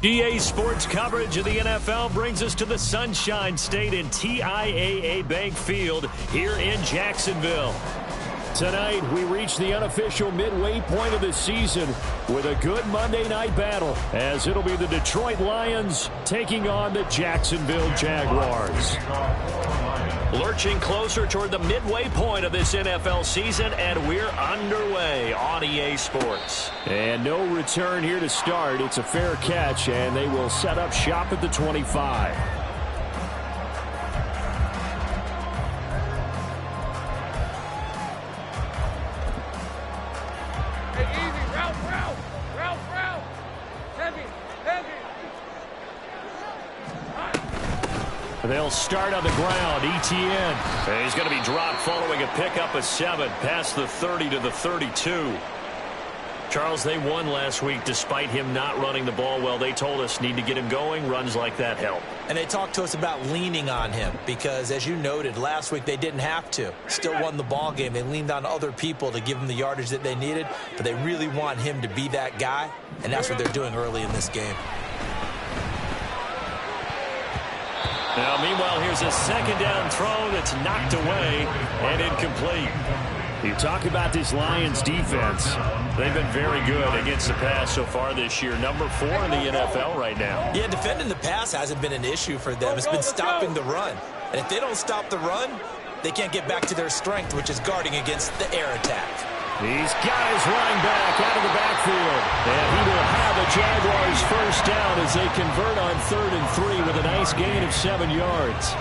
EA Sports coverage of the NFL brings us to the Sunshine State in TIAA Bank Field here in Jacksonville. Tonight, we reach the unofficial midway point of the season with a good Monday night battle, as it'll be the Detroit Lions taking on the Jacksonville Jaguars. Lurching closer toward the midway point of this NFL season, and we're underway on EA Sports. And no return here to start. It's a fair catch, and they will set up shop at the 25. They'll start on the ground. Etienne. He's going to be dropped following a pickup of 7 past the 30 to the 32. Charles, they won last week despite him not running the ball well. They told us need to get him going. Runs like that help. And they talked to us about leaning on him because, as you noted, last week they didn't have to. Still won the ball game. They leaned on other people to give them the yardage that they needed, but they really want him to be that guy, and that's what they're doing early in this game. Now, meanwhile, here's a second down throw that's knocked away and incomplete. You talk about this Lions defense. They've been very good against the pass so far this year. Number 4 in the NFL right now. Yeah, defending the pass hasn't been an issue for them. It's been stopping the run. And if they don't stop the run, they can't get back to their strength, which is guarding against the air attack. These guys running back out of the backfield. And he will have a Jaguars first down as they convert on 3rd and 3 with a nice gain of 7 yards.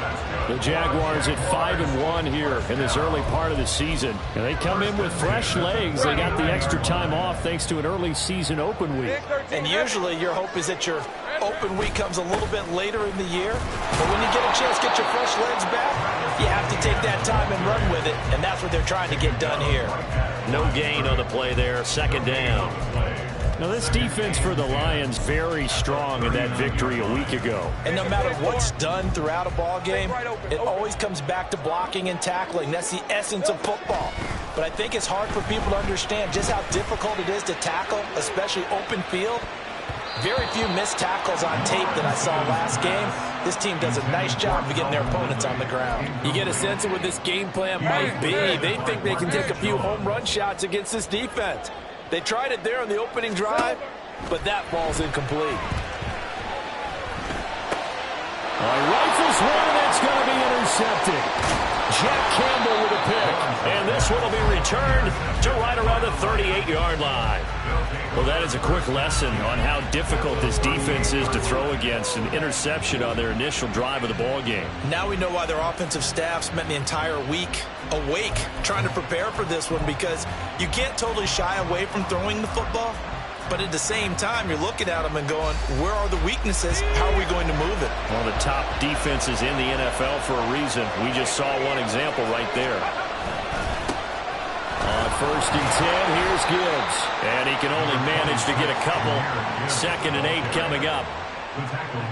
The Jaguars at 5-1 here in this early part of the season. And they come in with fresh legs. They got the extra time off thanks to an early season open week. And usually your hope is that your open week comes a little bit later in the year. But when you get a chance to get your fresh legs back, you have to take that time and run with it. And that's what they're trying to get done here. No gain on the play there. Second down. Now, this defense for the Lions very strong in that victory a week ago. And no matter what's done throughout a ball game, it always comes back to blocking and tackling. That's the essence of football. But I think it's hard for people to understand just how difficult it is to tackle, especially open field. Very few missed tackles on tape that I saw last game. This team does a nice job of getting their opponents on the ground. You get a sense of what this game plan might be. They think they can take a few home run shots against this defense. They tried it there on the opening drive, but that ball's incomplete. Rifles one, and it's going to be intercepted. Jack Campbell with a pick. And this one will be returned to right around the 38-yard line. Well, that is a quick lesson on how difficult this defense is to throw against. An interception on their initial drive of the ball game. Now we know why their offensive staff spent the entire week awake trying to prepare for this one, because you can't totally shy away from throwing the football. But at the same time, you're looking at them and going, where are the weaknesses? How are we going to move it? One of the top defenses in the NFL for a reason. We just saw one example right there. On 1st and 10, here's Gibbs. And he can only manage to get a couple. 2nd and 8 coming up.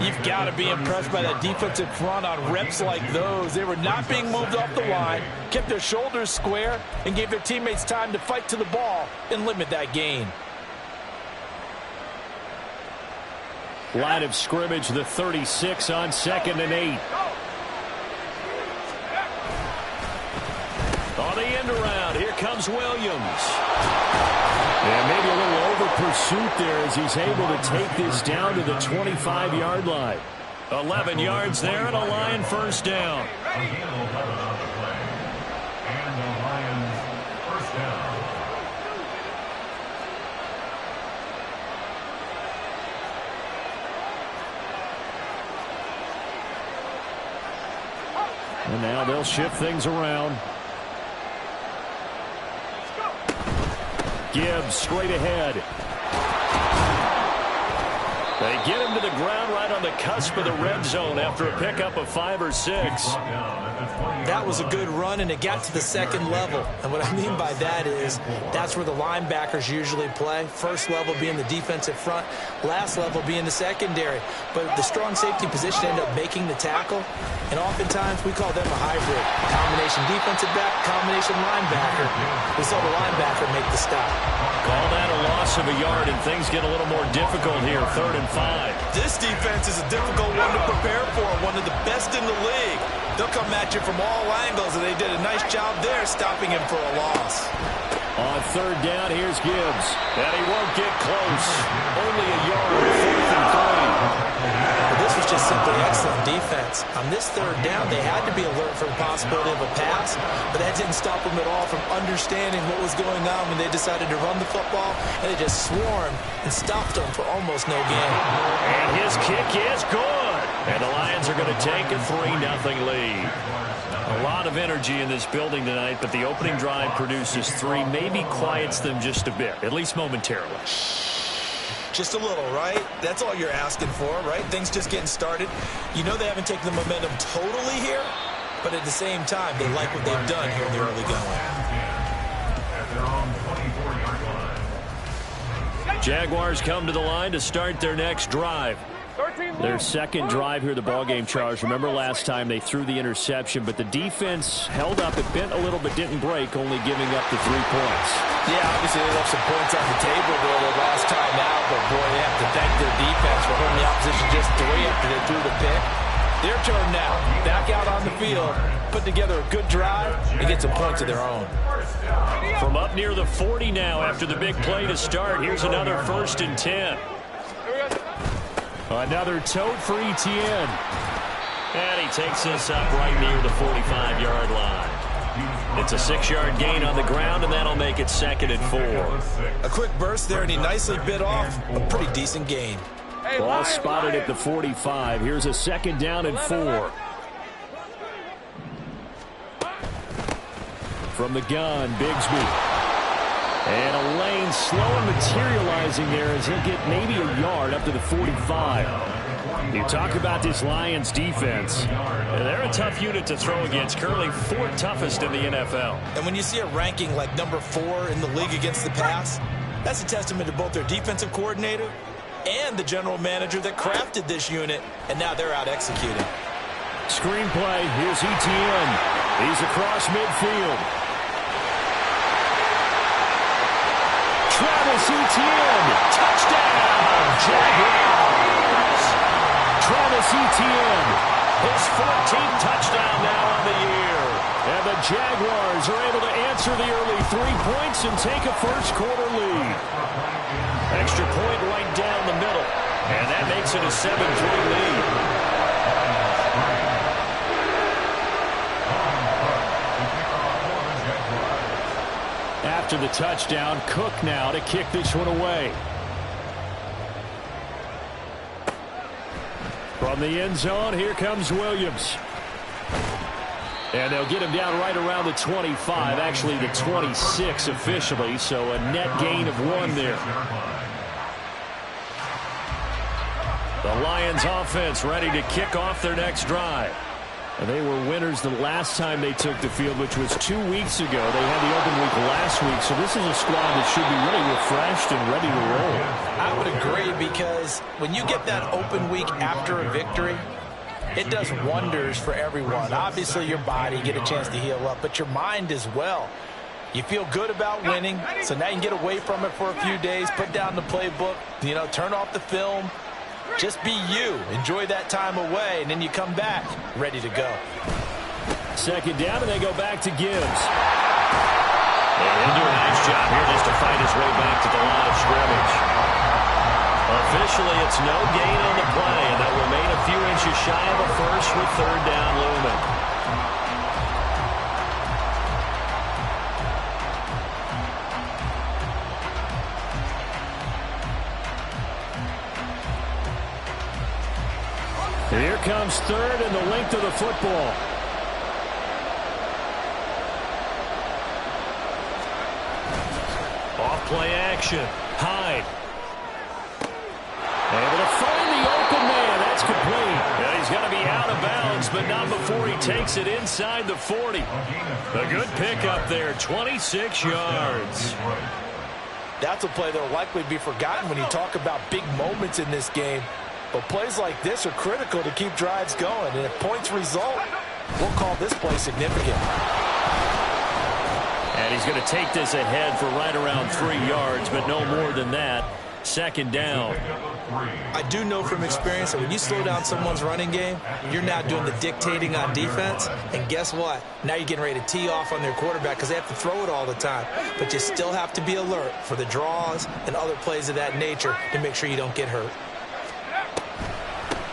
You've got to be impressed by that defensive front on reps like those. They were not being moved off the line, kept their shoulders square, and gave their teammates time to fight to the ball and limit that gain. Line of scrimmage, the 36 on 2nd and 8. On the end around, here comes Williams. And maybe a little over pursuit there as he's able to take this down to the 25-yard line. 11 yards there and a Lion first down. And now they'll shift things around. Gibbs straight ahead. They get him to the ground right on the cusp of the red zone after a pickup of 5 or 6. That was a good run, and it got to the 2nd level. And what I mean by that is that's where the linebackers usually play. First level being the defensive front, last level being the secondary. But the strong safety position ended up making the tackle, and oftentimes we call them a hybrid. Combination defensive back, combination linebacker. We saw the linebacker make the stop. Call that a loss of a yard, and things get a little more difficult here, 3rd and 5. This defense is a difficult one to prepare for, one of the best in the league. They'll come at you from all angles, and they did a nice job there stopping him for a loss. On 3rd down, here's Gibbs. And he won't get close. Only a yard, 4th and 3. This was just simply excellent defense. On this 3rd down, they had to be alert for the possibility of a pass, but that didn't stop them at all from understanding what was going on when they decided to run the football, and they just swarmed and stopped them for almost no gain. And his kick is good. And the Lions are going to take a 3-0 lead. A lot of energy in this building tonight, but the opening drive produces 3, maybe quiets them just a bit, at least momentarily. Just a little, right? That's all you're asking for, right? Things just getting started. You know they haven't taken the momentum totally here, but at the same time, they like what they've done here in the early going. Jaguars come to the line to start their next drive. Their second drive here, the ballgame, Charles. Remember last time they threw the interception, but the defense held up. It bent a little but didn't break, only giving up the 3 points. Yeah, obviously they left some points on the table there the last time out, but boy, they have to thank their defense for holding the opposition just 3 after they threw the pick. Their turn now. Back out on the field, put together a good drive, and get some points of their own. From up near the 40 now after the big play to start, here's another 1st and 10. Another tote for Etienne. And he takes this up right near the 45-yard line. It's a 6-yard gain on the ground, and that'll make it 2nd and 4. A quick burst there, and he nicely bit off a pretty decent gain. Ball spotted at the 45. Here's a 2nd down and 4. From the gun, Bigsby. And a lane slow and materializing there as he'll get maybe a yard up to the 45. You talk about this Lions defense. They're a tough unit to throw against, currently 4th toughest in the NFL. And when you see a ranking like number 4 in the league against the pass, that's a testament to both their defensive coordinator and the general manager that crafted this unit, and now they're out executing. Screenplay, here's Etienne. He's across midfield. Travis Etienne, touchdown, Jaguars. Travis Etienne, his 14th touchdown now on the year. And the Jaguars are able to answer the early 3 points and take a first-quarter lead. Extra point right down the middle, and that makes it a 7-3 lead. After the touchdown, Cook now to kick this one away. From the end zone, here comes Williams. And they'll get him down right around the 25, actually the 26 officially, so a net gain of 1 there. The Lions offense ready to kick off their next drive. And they were winners the last time they took the field, which was 2 weeks ago. They had the open week last week, so this is a squad that should be really refreshed and ready to roll. I would agree, because when you get that open week after a victory, it does wonders for everyone. Obviously, your body, get a chance to heal up, but your mind as well. You feel good about winning, so now you can get away from it for a few days, put down the playbook, turn off the film. Just be you. Enjoy that time away, and then you come back ready to go. 2nd down, and they go back to Gibbs. And he'll do a nice job here just to fight his way back to the line of scrimmage. Officially, it's no gain on the play, and they'll remain a few inches shy of a first with 3rd down looming. Here comes 3rd and the length of the football. Off-play action. Hyde. Able to find the open man. That's complete. And he's going to be out of bounds, but not before he takes it inside the 40. A good pickup there, 26 yards. That's a play that will likely be forgotten when you talk about big moments in this game. But plays like this are critical to keep drives going. And if points result, we'll call this play significant. And he's going to take this ahead for right around 3 yards, but no more than that. Second down. I do know from experience that when you slow down someone's running game, you're now doing the dictating on defense. And guess what? Now you're getting ready to tee off on their quarterback because they have to throw it all the time. But you still have to be alert for the draws and other plays of that nature to make sure you don't get hurt.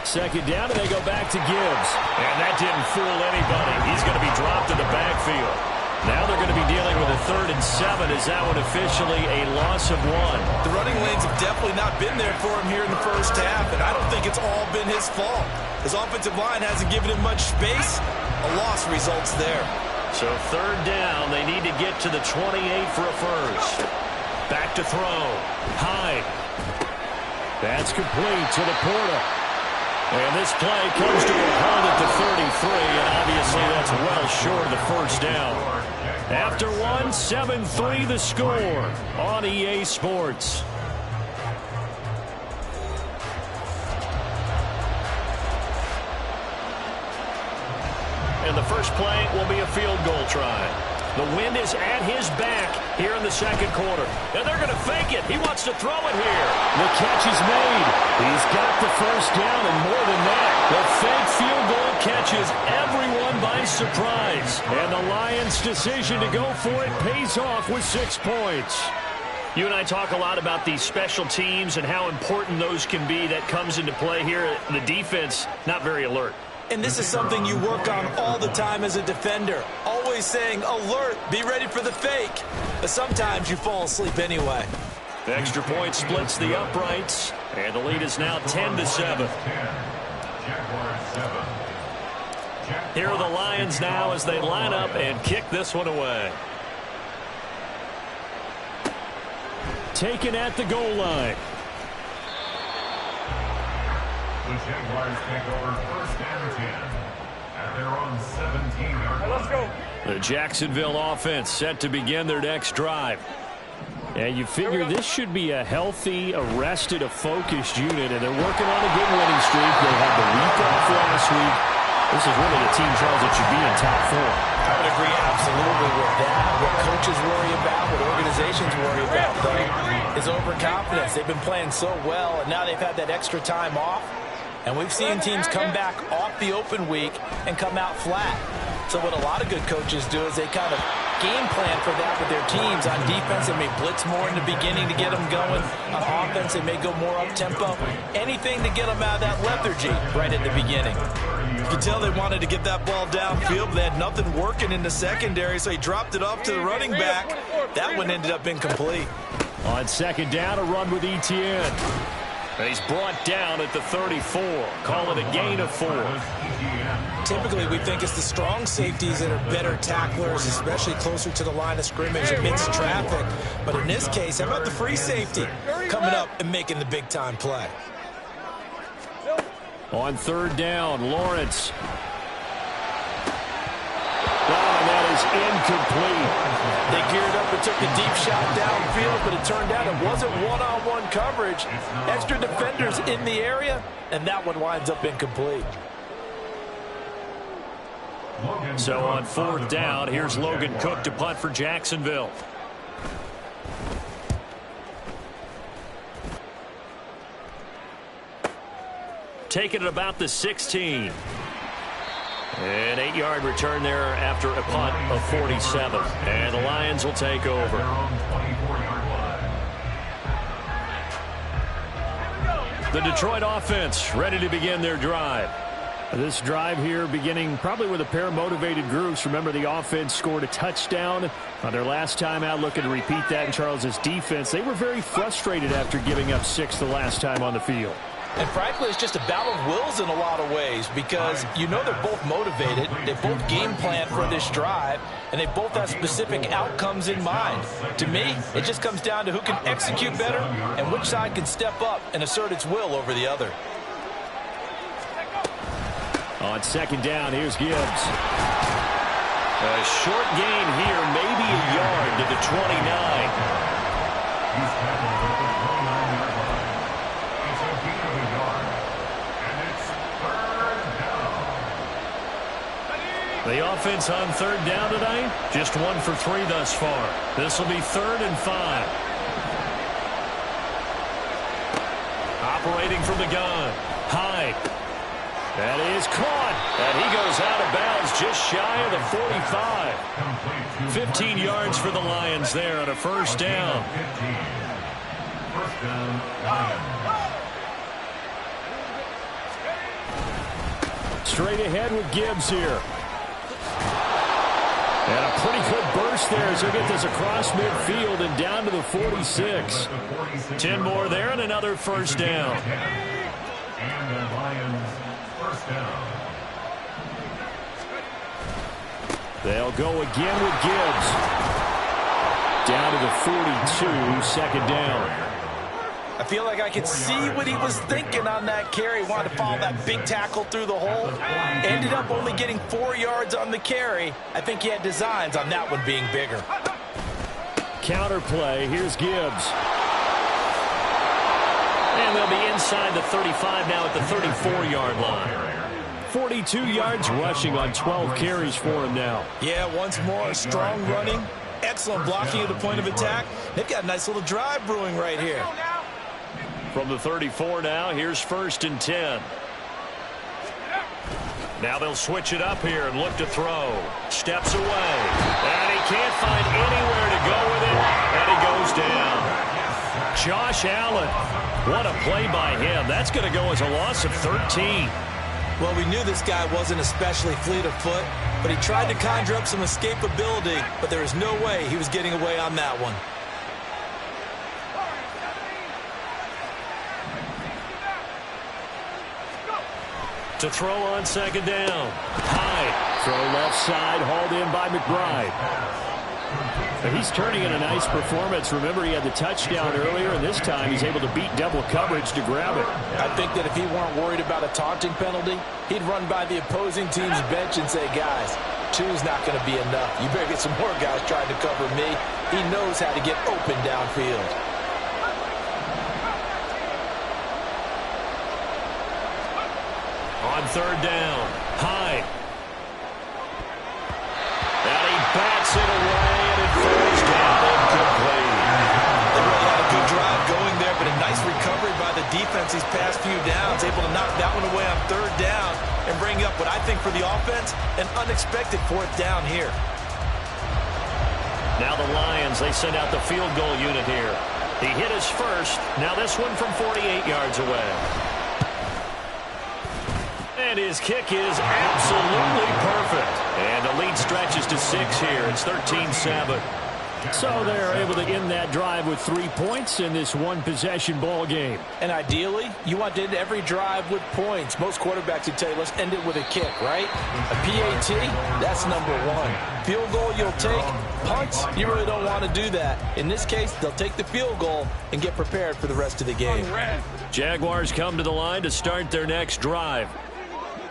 Second down, and they go back to Gibbs. And that didn't fool anybody. He's going to be dropped in the backfield. Now they're going to be dealing with a 3rd and 7. Is that one officially a loss of 1? The running lanes have definitely not been there for him here in the first half, and I don't think it's all been his fault. His offensive line hasn't given him much space. A loss results there. So 3rd down, they need to get to the 28 for a first. Back to throw. Hyde. That's complete to the Porta. And this play comes to a halt at the 33, and obviously that's well short of the first down. After 1, 7-3 the score on EA Sports. And the first play will be a field goal try. The wind is at his back here in the second quarter. And they're going to fake it. He wants to throw it here. The catch is made. He's got the first down, and more than that, the fake field goal catches everyone by surprise. And the Lions' decision to go for it pays off with 6 points. You and I talk a lot about these special teams and how important those can be. That comes into play here. The defense, not very alert. And this is something you work on all the time as a defender. Always saying, alert, be ready for the fake. But sometimes you fall asleep anyway. The extra point splits the uprights, and the lead is now 10-7. Here are the Lions now as they line up and kick this one away. Taken at the goal line. The Jaguars take over 1st and 10 at their own 17-yard line. Let's go. The Jacksonville offense set to begin their next drive. And you figure this should be a healthy, a rested, a focused unit, and they're working on a good winning streak. They had the week off last week. This is really a team, Charles, that should be in top 4. I would agree absolutely with that. What coaches worry about, what organizations worry about, though, is overconfidence. They've been playing so well, and now they've had that extra time off. And we've seen teams come back off the open week and come out flat. So what a lot of good coaches do is they kind of game plan for that with their teams. On defense, they may blitz more in the beginning to get them going. On offense, they may go more up-tempo. Anything to get them out of that lethargy right at the beginning. You can tell they wanted to get that ball downfield, but they had nothing working in the secondary, so he dropped it off to the running back. That one ended up incomplete. On second down, a run with Etienne. And he's brought down at the 34. Call it a gain of 4. Typically, we think it's the strong safeties that are better tacklers, especially closer to the line of scrimmage amidst traffic. But in this case, how about the free safety coming up and making the big-time play? On 3rd down, Lawrence. And that is incomplete. They geared up and took a deep shot downfield, but it turned out it wasn't one-on-one coverage. Extra defenders in the area, and that one winds up incomplete. So on 4th down, here's Logan Cook to punt for Jacksonville. Taking it about the 16. An 8-yard return there after a punt of 47. And the Lions will take over. The Detroit offense ready to begin their drive. This drive here beginning probably with a pair of motivated groups. Remember, the offense scored a touchdown on their last time out, looking to repeat that in Charles's defense. They were very frustrated after giving up 6 the last time on the field. And frankly, it's just a battle of wills in a lot of ways because you know they're both motivated. They both game plan for this drive, and they both have specific outcomes in mind. To me, it just comes down to who can execute better and which side can step up and assert its will over the other. On second down, here's Gibbs. A short gain here, maybe a yard to the 29. He's tackled at the 29-yard line. It's a gain of a yard. And it's 3rd down. The offense on third down tonight, just 1 for 3 thus far. This will be 3rd and 5. Operating from the gun. Hyde. That is caught. And he goes out of bounds just shy of the 45. 15 yards for the Lions there on a first down. First down, Lions. Straight ahead with Gibbs here. And a pretty good burst there as they get this across midfield and down to the 46. 10 more there and another first down. And the Lions first down. They'll go again with Gibbs. Down to the 42, second down. I feel like I could see what he was thinking on that carry. Wanted to follow that big tackle through the hole. Ended up only getting 4 yards on the carry. I think he had designs on that one being bigger. Counter play. Here's Gibbs. And they'll be inside the 35 now at the 34-yard line. 42 yards rushing on 12 carries for him now. Yeah, once more, strong running. Excellent blocking at the point of attack. They've got a nice little drive brewing right here. From the 34 now, here's 1st and 10. Now they'll switch it up here and look to throw. Steps away. And he can't find anywhere to go with it. And he goes down. Josh Allen. What a play by him. That's going to go as a loss of 13. Well, we knew this guy wasn't especially fleet of foot, but he tried to conjure up some escapability, but there is no way he was getting away on that one. To throw on second down. Hyde. Throw left side, hauled in by McBride. But he's turning in a nice performance. Remember, he had the touchdown earlier, and this time he's able to beat double coverage to grab it. I think that if he weren't worried about a taunting penalty, he'd run by the opposing team's bench and say, guys, 2's not going to be enough. You better get some more guys trying to cover me. He knows how to get open downfield. On third down, Hyde. And he bats it away, and it falls down incomplete. They really had a good drive going there, but a nice recovery by the defense these past few downs, able to knock that one away on third down and bring up what I think for the offense, an unexpected 4th down here. Now the Lions, they send out the field goal unit here. He hit his first. Now this one from 48 yards away. And his kick is absolutely perfect. And the lead stretches to 6 here. It's 13-7. So they're able to end that drive with 3 points in this one-possession ball game. And ideally, you want to end every drive with points. Most quarterbacks would tell you, let's end it with a kick, right? A PAT, that's #1. Field goal you'll take. Punts, you really don't want to do that. In this case, they'll take the field goal and get prepared for the rest of the game. Jaguars come to the line to start their next drive.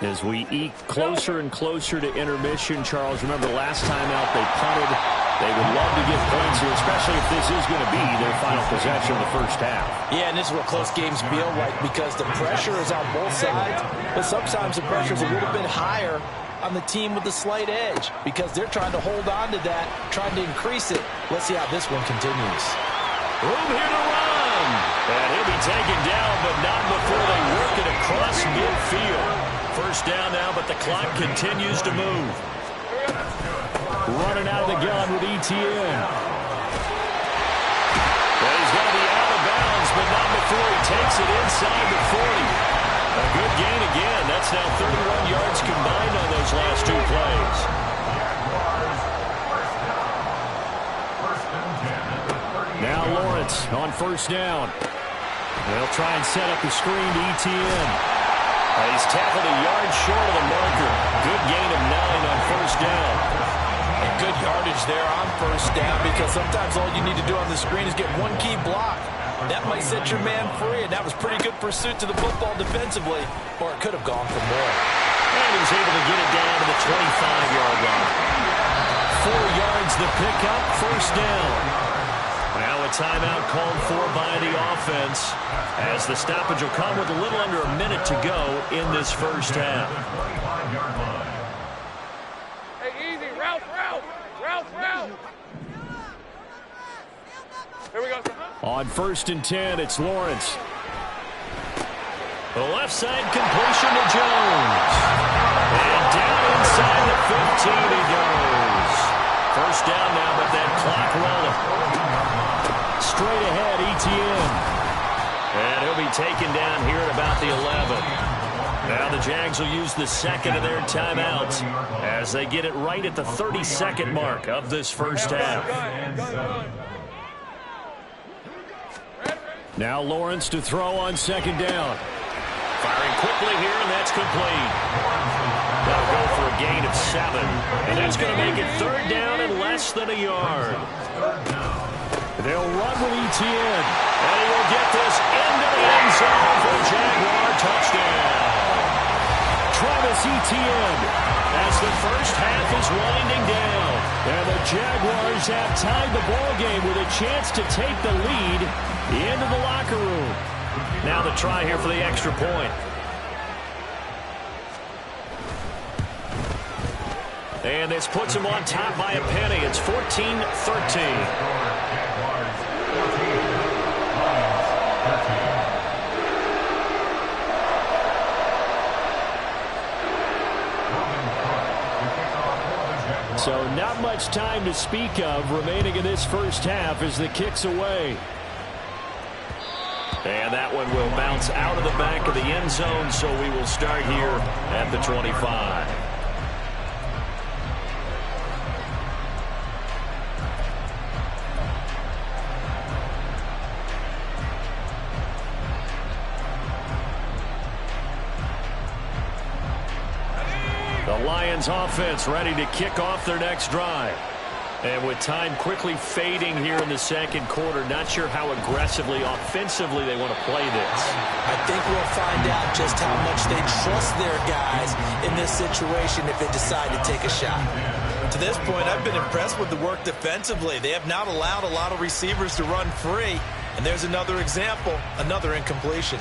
As we eke closer and closer to intermission, Charles, remember last time out they punted. They would love to get points here, especially if this is going to be their final possession of the first half. Yeah, and this is what close games feel like because the pressure is on both sides, but sometimes the pressure is a little bit higher on the team with the slight edge because they're trying to hold on to that, trying to increase it. Let's see how this one continues. Room here to run. And he'll be taken down, but not before they work it across midfield. First down now, but the clock continues to move. Running out of the gun with Etienne. Well, he's going to be out of bounds, but not before he takes it inside the 40. A good gain again. That's now 31 yards combined on those last 2 plays. Now Lawrence on first down. They'll try and set up the screen to Etienne. He's tackled a yard short of the marker. Good gain of 9 on first down. And good yardage there on first down because sometimes all you need to do on the screen is get one key block. That might set your man free, and that was pretty good pursuit to the football defensively, or it could have gone for more. And he's able to get it down to the 25-yard line. 4 yards the pickup, first down. Now a timeout called for by the offense as the stoppage will come with a little under a minute to go in this first half. On 1st and 10, it's Lawrence. The left side completion to Jones. And down inside the 15 he goes. First down now, but that clock rolling. Straight ahead, Etienne. And he'll be taken down here at about the 11. Now the Jags will use the second of their timeouts as they get it right at the 32nd mark of this first half. Now Lawrence to throw on 2nd down. Firing quickly here, and that's complete. That'll go for a gain of 7. And that's going to make it 3rd down and less than a yard. They'll run with Etienne. And he will get this into the end zone for a Jaguar touchdown. Travis Etienne as the first half is winding down. And the Jaguars have tied the ball game with a chance to take the lead into the locker room. Now the try here for the extra point. And this puts him on top by a penny. It's 14-13. So not much time to speak of remaining in this first half as the kick's away. And that one will bounce out of the back of the end zone, so we will start here at the 25. The Lions offense ready to kick off their next drive. And with time quickly fading here in the second quarter, not sure how aggressively, offensively they want to play this. I think we'll find out just how much they trust their guys in this situation if they decide to take a shot. To this point, I've been impressed with the work defensively. They have not allowed a lot of receivers to run free. And there's another example, another incompletion.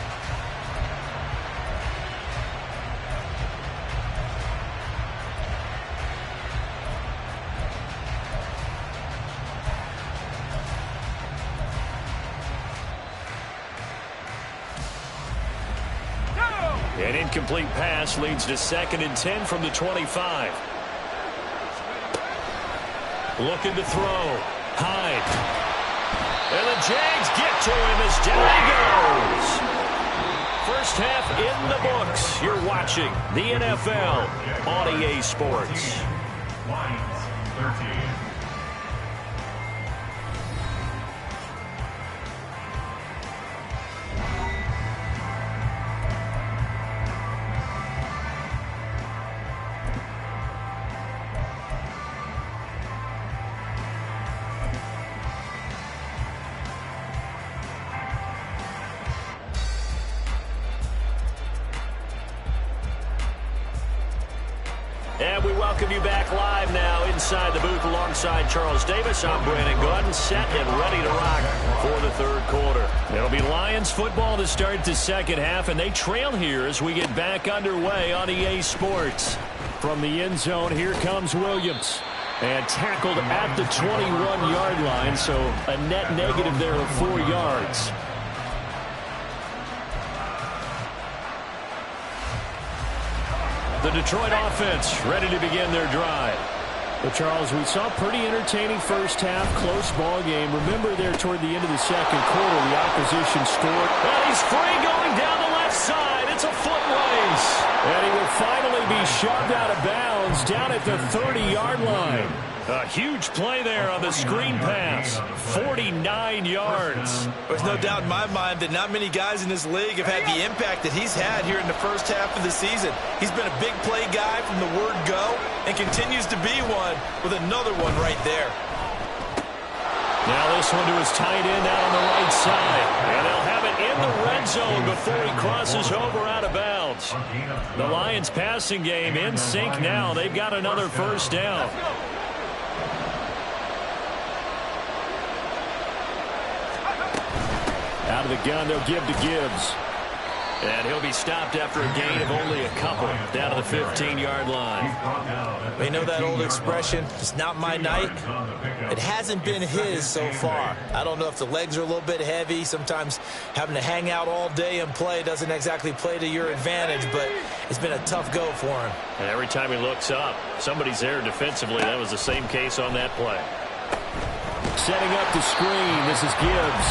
An incomplete pass leads to 2nd and 10 from the 25. Looking to throw. Hyde. And the Jags get to him as down he goes. First half in the books. You're watching the NFL on EA Sports. Lions 13. And we welcome you back live now inside the booth alongside Charles Davis. I'm Brandon Gordon, set and ready to rock for the third quarter. It'll be Lions football to start the second half, and they trail here as we get back underway on EA Sports. From the end zone, here comes Williams. And tackled at the 21-yard line, so a net negative there of 4 yards. The Detroit offense ready to begin their drive. Well, Charles, we saw a pretty entertaining first half, close ball game. Remember there toward the end of the second quarter, the opposition scored. And he's free going down the left side. It's a foot race. And he will finally be shoved out of bounds down at the 30-yard line. A huge play there on the screen pass. 49 yards. There's no doubt in my mind that not many guys in this league have had the impact that he's had here in the first half of the season. He's been a big play guy from the word go and continues to be one with another one right there. Now this one to his tight end out on the right side. And they'll have it in the red zone before he crosses over out of bounds. The Lions passing game in sync now. They've got another first down. Out of the gun, they'll give to Gibbs. And he'll be stopped after a gain of only a couple down to the 15-yard line. You know that old expression, it's not my night? It hasn't been his so far. I don't know if the legs are a little bit heavy. Sometimes having to hang out all day and play doesn't exactly play to your advantage, but it's been a tough go for him. And every time he looks up, somebody's there defensively. That was the same case on that play. Setting up the screen, this is Gibbs.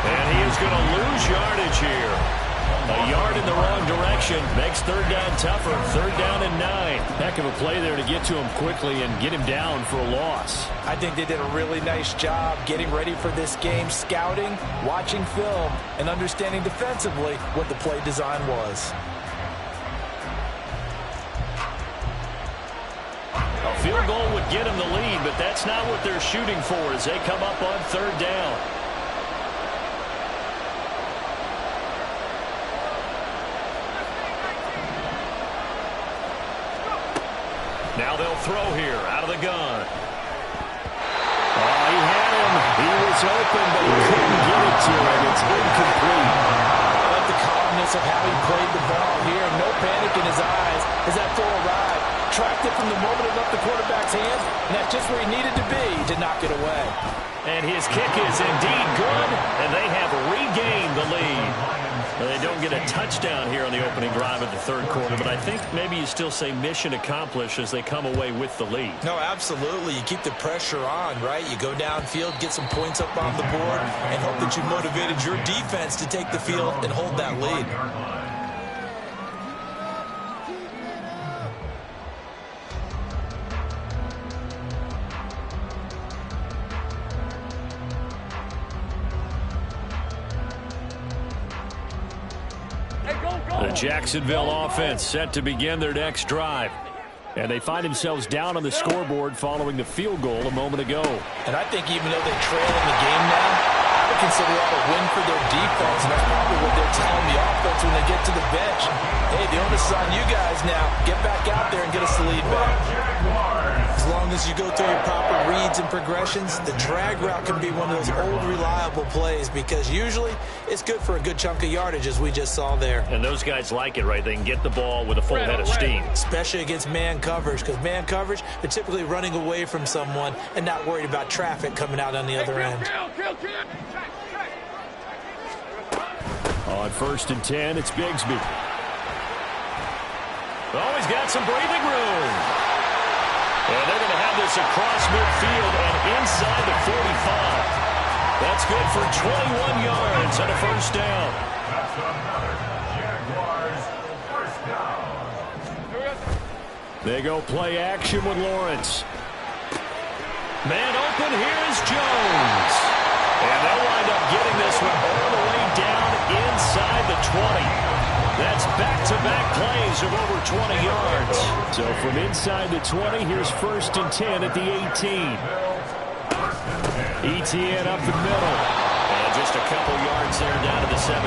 And he is going to lose yardage here. A yard in the wrong direction makes third down tougher. Third down and 9. Heck of a play there to get to him quickly and get him down for a loss. I think they did a really nice job getting ready for this game, scouting, watching film, and understanding defensively what the play design was. A field goal would get him the lead, but that's not what they're shooting for as they come up on third down. Now they'll throw here out of the gun. Oh, he had him. He was open, but he couldn't get it to him. It's incomplete. I like the calmness of how he played the ball here. No panic in his eyes as that throw arrived. Tracked it from the moment it left the quarterback's hands, and that's just where he needed to be to knock it away. And his kick is indeed good, and they have regained the lead. Well, they don't get a touchdown here on the opening drive of the third quarter, but I think maybe you still say mission accomplished as they come away with the lead. No, absolutely. You keep the pressure on, right? You go downfield, get some points up on the board, and hope that you motivated your defense to take the field and hold that lead. The Jacksonville offense set to begin their next drive. And they find themselves down on the scoreboard following the field goal a moment ago. And I think even though they trail in the game now, I would consider that a win for their defense. And that's probably what they're telling the offense when they get to the bench. Hey, the onus is on you guys now. Get back out there and get us the lead back. As long as you go through your proper reads and progressions, the drag route can be one of those old reliable plays because usually it's good for a good chunk of yardage as we just saw there. And those guys like it, right? They can get the ball with a full head of steam. Especially against man coverage, because man coverage, they're typically running away from someone and not worried about traffic coming out on the other end. On 1st and 10, it's Bigsby. Oh, he's got some breathing room. And they're going to have this across midfield and inside the 45. That's good for 21 yards on a first down. That's another Jaguars first down. They go play action with Lawrence. Man open, here is Jones. And they'll wind up getting this one all the way down inside the 20. That's back-to-back plays of over 20 yards. So from inside the 20, here's 1st and 10 at the 18. ETN up the middle. And just a couple yards there down to the 17.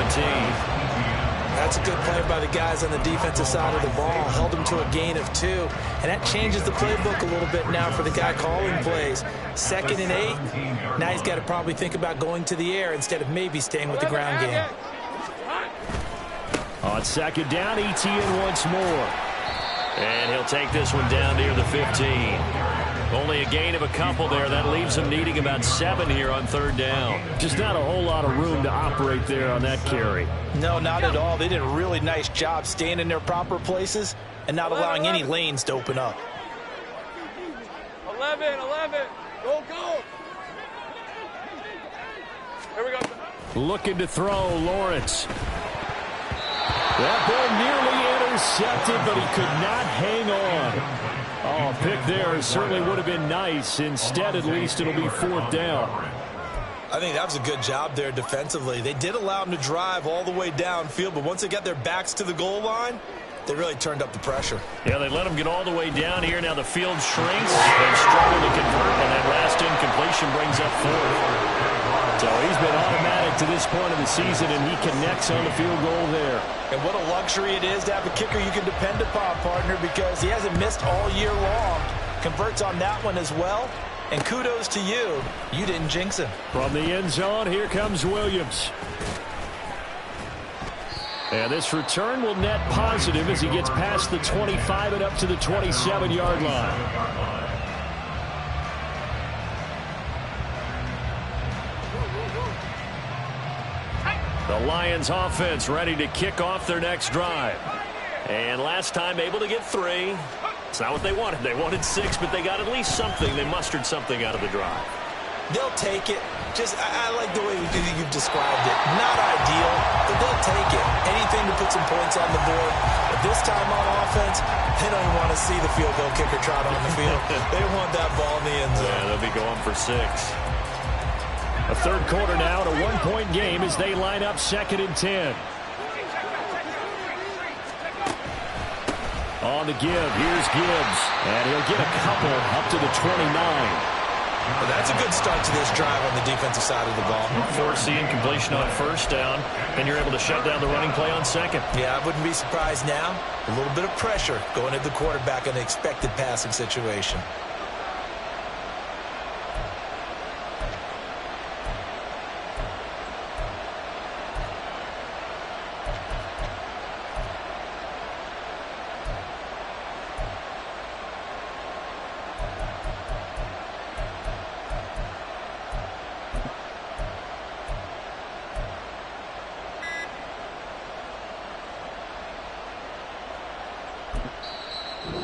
That's a good play by the guys on the defensive side of the ball. Held them to a gain of 2. And that changes the playbook a little bit now for the guy calling plays. 2nd and 8. Now he's got to probably think about going to the air instead of maybe staying with the ground game. On 2nd down, ETN once more. And he'll take this one down near the 15. Only a gain of a couple there. That leaves him needing about 7 here on 3rd down. Just not a whole lot of room to operate there on that carry. No, not at all. They did a really nice job staying in their proper places and not allowing any lanes to open up. 11. Go. Here we go. Looking to throw, Lawrence. That ball nearly intercepted, but he could not hang on. Oh, a pick there certainly would have been nice. Instead, at least, it'll be 4th down. I think that was a good job there defensively. They did allow him to drive all the way downfield, but once they got their backs to the goal line, they really turned up the pressure. Yeah, they let him get all the way down here. Now the field shrinks. They've struggled to convert, and that last incompletion brings up 4th. So he's been automatic to this point of the season, and he connects on the field goal there. And what a luxury it is to have a kicker you can depend upon, partner, because he hasn't missed all year long. Converts on that one as well. And kudos to you. You didn't jinx him. From the end zone, here comes Williams. And this return will net positive as he gets past the 25 and up to the 27-yard line. The Lions offense ready to kick off their next drive. And last time able to get 3. It's not what they wanted. They wanted 6, but they got at least something. They mustered something out of the drive. They'll take it. I like the way you've described it. Not ideal, but they'll take it. Anything to put some points on the board. But this time on offense, they don't want to see the field goal kicker trot on the field. They want that ball in the end zone. Yeah, they'll be going for 6. A third quarter now, at a one-point game as they line up 2nd and 10. On the give, here's Gibbs. And he'll get a couple up to the 29. Well, that's a good start to this drive on the defensive side of the ball. Foreseeing completion on first down, and you're able to shut down the running play on 2nd. Yeah, I wouldn't be surprised now. A little bit of pressure going at the quarterback in an expected passing situation.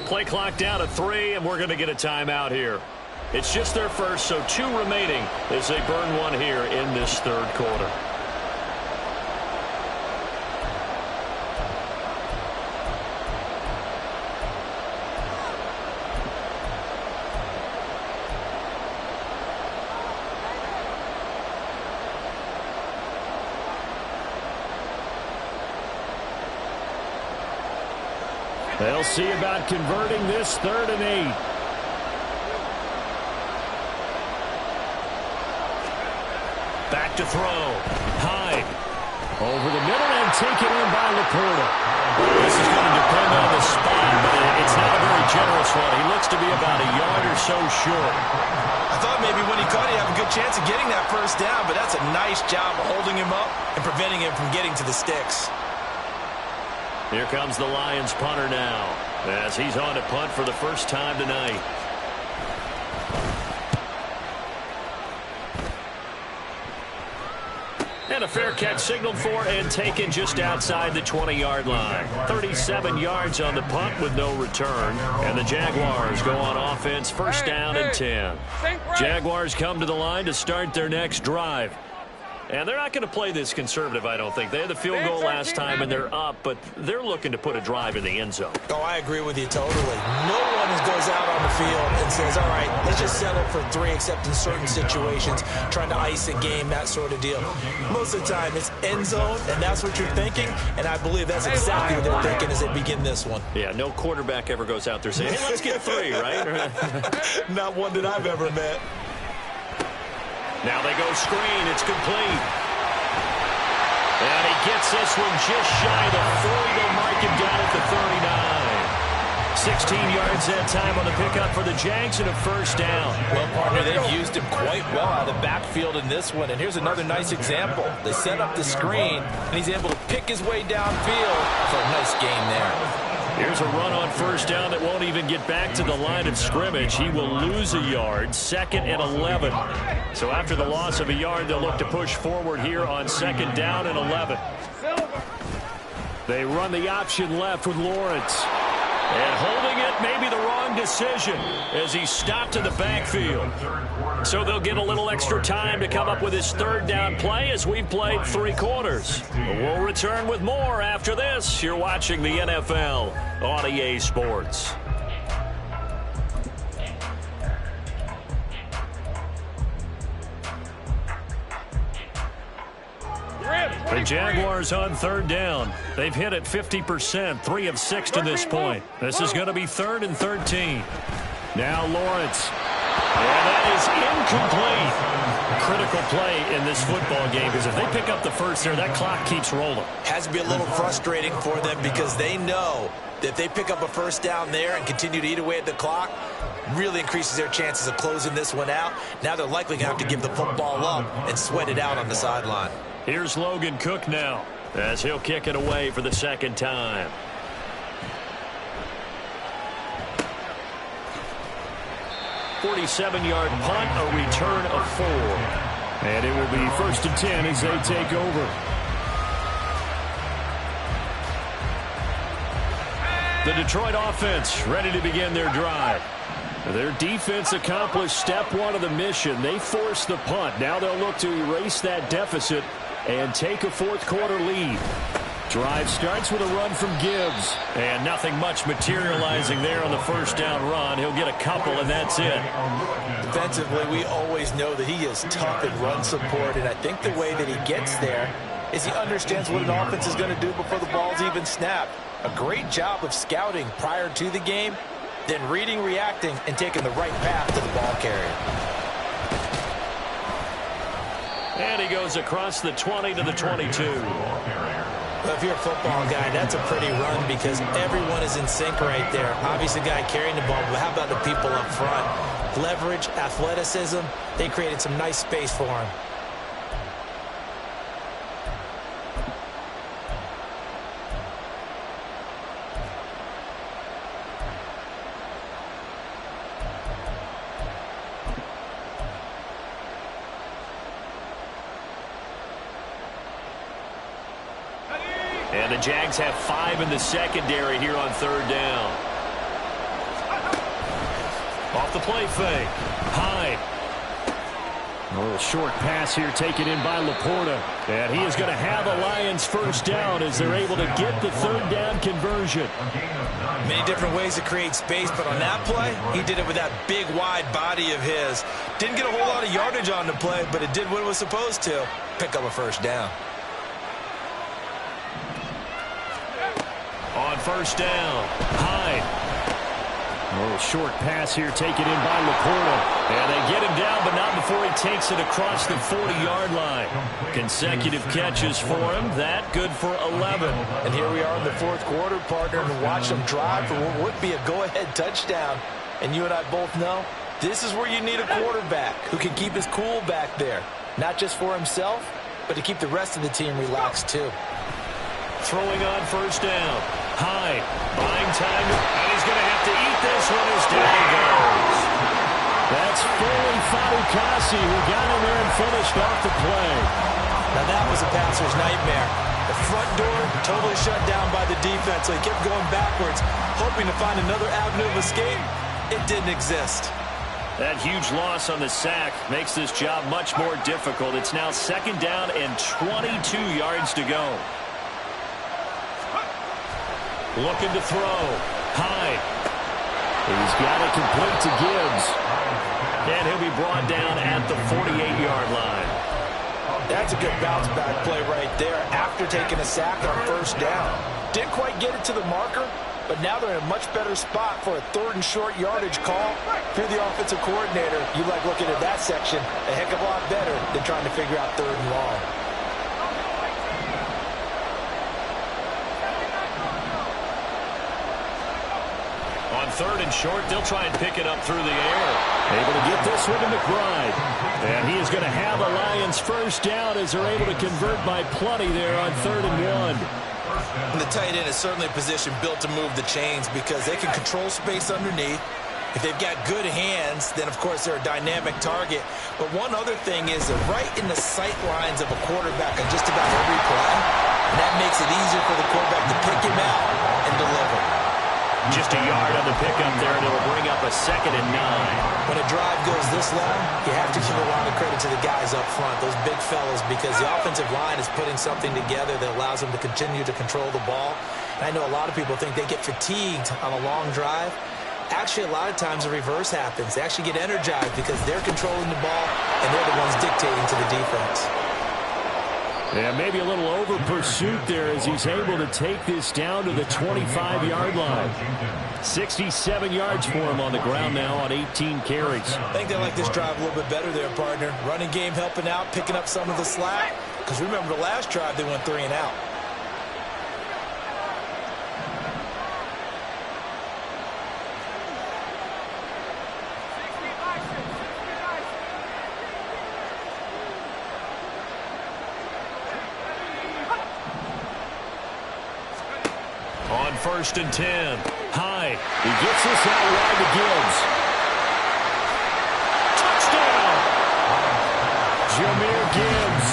Play clock down to 3, and we're going to get a timeout here. It's just their first, so 2 remaining as they burn one here in this third quarter. They'll see about converting this 3rd and 8. Back to throw. Hyde. Over the middle and taken in by Laporta. This is going to depend on the spot, but it's not a very generous one. He looks to be about a yard or so short. I thought maybe when he caught it, he'd have a good chance of getting that first down, but that's a nice job of holding him up and preventing him from getting to the sticks. Here comes the Lions punter now as he's on to punt for the first time tonight. And a fair catch signaled for and taken just outside the 20-yard line. 37 yards on the punt with no return. And the Jaguars go on offense, first down and 10. Jaguars come to the line to start their next drive. And they're not going to play this conservative, I don't think. They had the field goal last time, and they're up, but they're looking to put a drive in the end zone. Oh, I agree with you totally. No one goes out on the field and says, all right, let's just settle for 3, except in certain situations, trying to ice a game, that sort of deal. Most of the time, it's end zone, and that's what you're thinking, and I believe that's exactly what they're thinking as they begin this one. Yeah, no quarterback ever goes out there saying, hey, let's get 3, right? Not one that I've ever met. Now they go screen. It's complete. And he gets this one just shy of the 40. They'll mark him down at the 39. 16 yards that time on the pickup for the Jags and a first down. Well, partner, they've used him quite well out of the backfield in this one. And here's another nice example. They set up the screen, and he's able to pick his way downfield for a nice gain there. Here's a run on first down that won't even get back to the line of scrimmage. He will lose a yard, 2nd and 11. So after the loss of a yard, they'll look to push forward here on 2nd down and 11. They run the option left with Lawrence. And holding it may be the wrong decision as he stopped in the backfield. So they'll get a little extra time to come up with his 3rd down play as we've played 3 quarters. We'll return with more after this. You're watching the NFL on EA Sports. The Jaguars on 3rd down. They've hit it 50%, 3 of 6 to this point. This is going to be 3rd and 13. Now Lawrence. And that is incomplete. Critical play in this football game because if they pick up the first there, that clock keeps rolling. Has to be a little frustrating for them because they know that if they pick up a first down there and continue to eat away at the clock, really increases their chances of closing this one out. Now they're likely going to have to give the football up and sweat it out on the sideline. Here's Logan Cook now. as he'll kick it away for the second time. "47-yard punt, a return of 4. And it will be 1st and 10 as they take over. The Detroit offense ready to begin their drive. Their defense accomplished step 1 of the mission. They forced the punt. Now they'll look to erase that deficit and take a fourth-quarter lead. Drive starts with a run from Gibbs. And nothing much materializing there on the first down run. He'll get a couple, and that's it. Defensively, we always know that he is tough in run support, and I think the way that he gets there is he understands what an offense is going to do before the ball's even snapped. A great job of scouting prior to the game, then reading, reacting, and taking the right path to the ball carrier. And he goes across the 20 to the 22. Well, if you're a football guy, that's a pretty run because everyone is in sync right there. Obviously, the guy carrying the ball, but how about the people up front? Leverage, athleticism, they created some nice space for him. And the Jags have 5 in the secondary here on 3rd down. Off the play fake. Hyde. A little short pass here taken in by Laporta. And he is going to have a Lions first down as they're able to get the 3rd down conversion. Many different ways to create space, but on that play, he did it with that big, wide body of his. Didn't get a whole lot of yardage on the play, but it did what it was supposed to. Pick up a first down. On 1st down, Hyde. A little short pass here taken in by Laporta. And they get him down, but not before he takes it across the 40-yard line. Consecutive catches for him. That good for 11. And here we are in the 4th quarter, partner, and watch them drive for what would be a go-ahead touchdown. And you and I both know this is where you need a quarterback who can keep his cool back there. Not just for himself, but to keep the rest of the team relaxed too. Throwing on 1st down. Hyde buying time, and he's going to have to eat this one as down he goes. That's Foley Fatukasi who got in there and finished off the play. Now that was a passer's nightmare. The front door totally shut down by the defense, so he kept going backwards, hoping to find another avenue of escape. It didn't exist. That huge loss on the sack makes this job much more difficult. It's now 2nd down and 22 yards to go. Looking to throw. Hyde. He's got it complete to Gibbs. And he'll be brought down at the 48-yard line. That's a good bounce-back play right there after taking a sack on 1st down. Didn't quite get it to the marker, but now they're in a much better spot for a 3rd and short yardage call. If you're the offensive coordinator, you like looking at that section a heck of a lot better than trying to figure out 3rd and long. On 3rd and short, they'll try and pick it up through the air. Able to get this one to McBride. And he is going to have a Lions first down as they're able to convert by plenty there on 3rd and 1. And the tight end is certainly a position built to move the chains because they can control space underneath. If they've got good hands, then, of course, they're a dynamic target. But one other thing is they're right in the sight lines of a quarterback on just about every play. And that makes it easier for the quarterback to pick him out and deliver. Just a yard on the pickup there, and it'll bring up a 2nd and 9. When a drive goes this long, you have to give a lot of credit to the guys up front, those big fellas, because the offensive line is putting something together that allows them to continue to control the ball. And I know a lot of people think they get fatigued on a long drive. Actually, a lot of times the reverse happens. They actually get energized because they're controlling the ball, and they're the ones dictating to the defense. Yeah, maybe a little over pursuit there as he's able to take this down to the 25-yard line. 67 yards for him on the ground now on 18 carries. I think they like this drive a little bit better there, partner. Running game helping out, picking up some of the slack. Because remember the last drive, they went 3 and out. 1st and 10. High. He gets this out wide to Gibbs. Touchdown! Jahmyr Gibbs.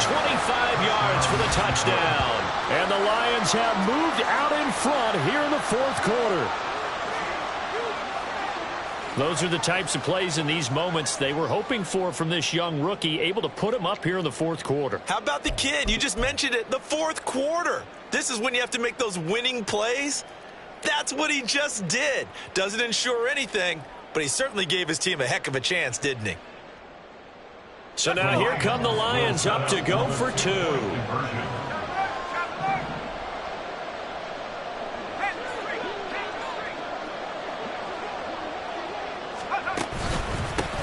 25 yards for the touchdown. And the Lions have moved out in front here in the 4th quarter. Those are the types of plays in these moments they were hoping for from this young rookie, able to put him up here in the 4th quarter. How about the kid? You just mentioned it, the 4th quarter. This is when you have to make those winning plays. That's what he just did. Doesn't ensure anything, but he certainly gave his team a heck of a chance, didn't he? So now here come the Lions up to go for 2.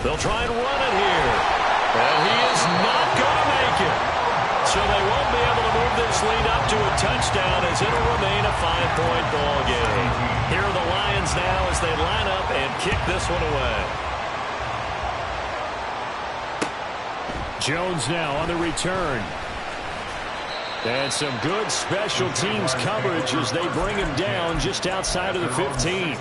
They'll try and run it here. And he is not going to make it. So they won't be able to move this lead up to a touchdown as it'll remain a 5-point ball game. Here are the Lions now as they line up and kick this one away. Jones now on the return. And some good special teams coverage as they bring him down just outside of the 15.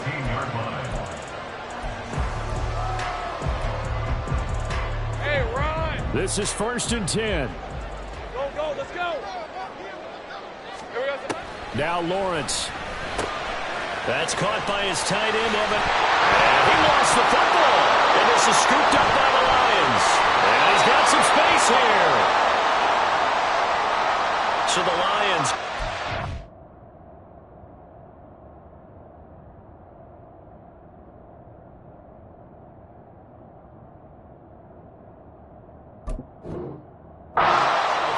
This is 1st and 10. Go, let's go. Here we go. Now Lawrence. That's caught by his tight end, Evan. And he lost the football. And this is scooped up by the Lions. And he's got some space here. So the Lions...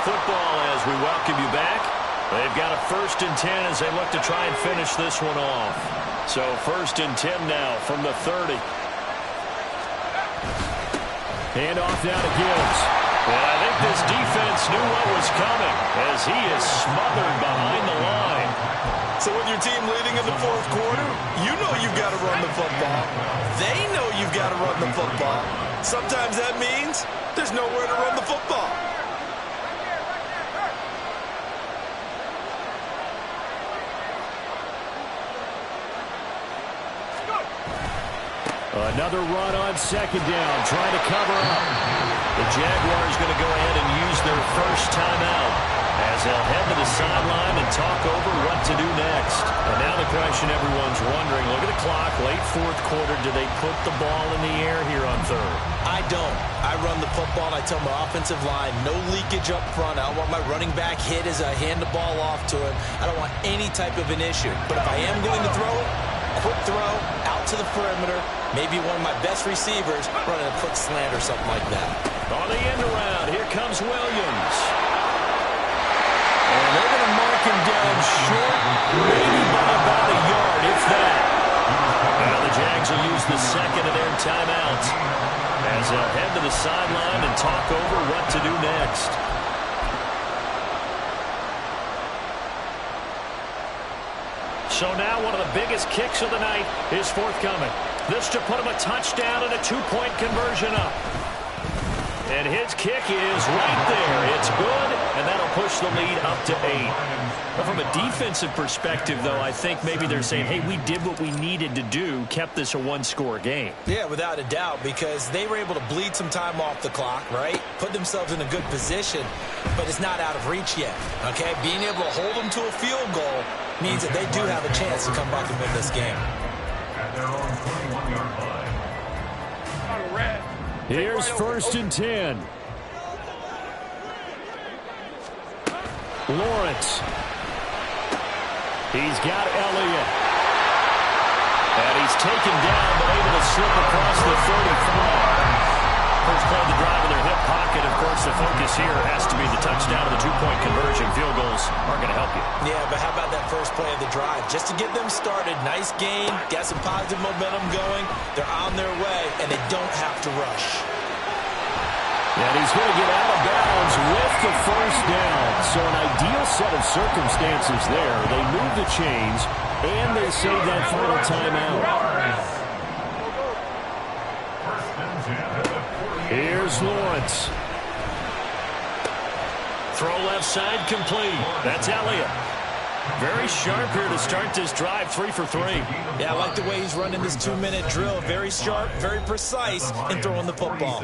Football as we welcome you back. They've got a 1st and 10 as they look to try and finish this one off. So 1st and 10 now from the 30. Hand off now to Gibbs. And I think this defense knew what was coming as he is smothered behind the line. So with your team leading in the 4th quarter, you know you've got to run the football. They know you've got to run the football. Sometimes that means there's nowhere to run the football. Another run on 2nd down, trying to cover up. The Jaguars going to go ahead and use their first timeout as they'll head to the sideline and talk over what to do next. And now the question everyone's wondering, look at the clock, late 4th quarter, do they put the ball in the air here on 3rd? I don't. I run the football, and I tell my offensive line, no leakage up front. I don't want my running back hit as I hand the ball off to him. I don't want any type of an issue. But if I am going to throw it, quick throw, out to the perimeter, maybe one of my best receivers running a quick slant or something like that. On the end around, here comes Williams. And they're going to mark him down short, maybe by about a yard, if that. Now the Jags will use the 2nd of their timeouts as they'll head to the sideline and talk over what to do next. So now one of the biggest kicks of the night is forthcoming. This to put him a touchdown and a 2-point conversion up. And his kick is right there. It's good, and that'll push the lead up to 8. But from a defensive perspective, though, I think maybe they're saying, hey, we did what we needed to do, kept this a 1-score game. Yeah, without a doubt, because they were able to bleed some time off the clock, right? Put themselves in a good position, but it's not out of reach yet, okay? Being able to hold them to a field goal means that they do have a chance to come back and win this game. At their own 21-yard line. Here's 1st and 10. Lawrence. He's got Elliott. And he's taken down, but able to slip across the 35. First play of the drive in their hip pocket. Of course, the focus here has to be the touchdown and the 2-point conversion. Field goals are going to help you. Yeah, but how about that first play of the drive? Just to get them started, nice gain, got some positive momentum going. They're on their way, and they don't have to rush. And he's going to get out of bounds with the first down. So an ideal set of circumstances there. They move the chains, and they save that final timeout. Here's Lawrence. Throw left side complete. That's Elliott. Very sharp here to start this drive, 3 for 3. Yeah, I like the way he's running this 2-minute drill. Very sharp, very precise in throwing the football.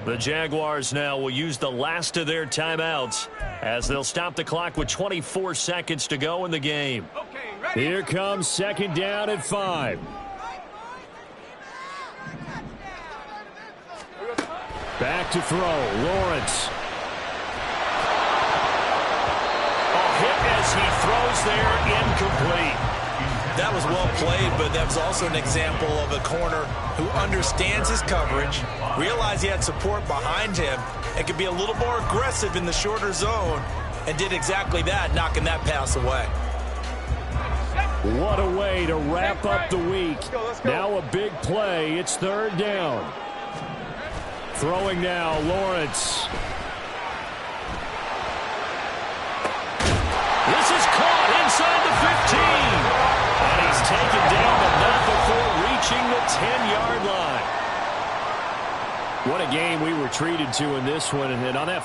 The Jaguars now will use the last of their timeouts as they'll stop the clock with 24 seconds to go in the game. Here comes second down at 5. Back to throw, Lawrence. A hit as he throws there, incomplete. That was well played, but that was also an example of a corner who understands his coverage, realized he had support behind him, and could be a little more aggressive in the shorter zone, and did exactly that, knocking that pass away. What a way to wrap up the week. Now a big play. It's third down. Throwing now, Lawrence. This is caught inside the 15. And he's taken down, but not before reaching the 10-yard line. What a game we were treated to in this one. And on that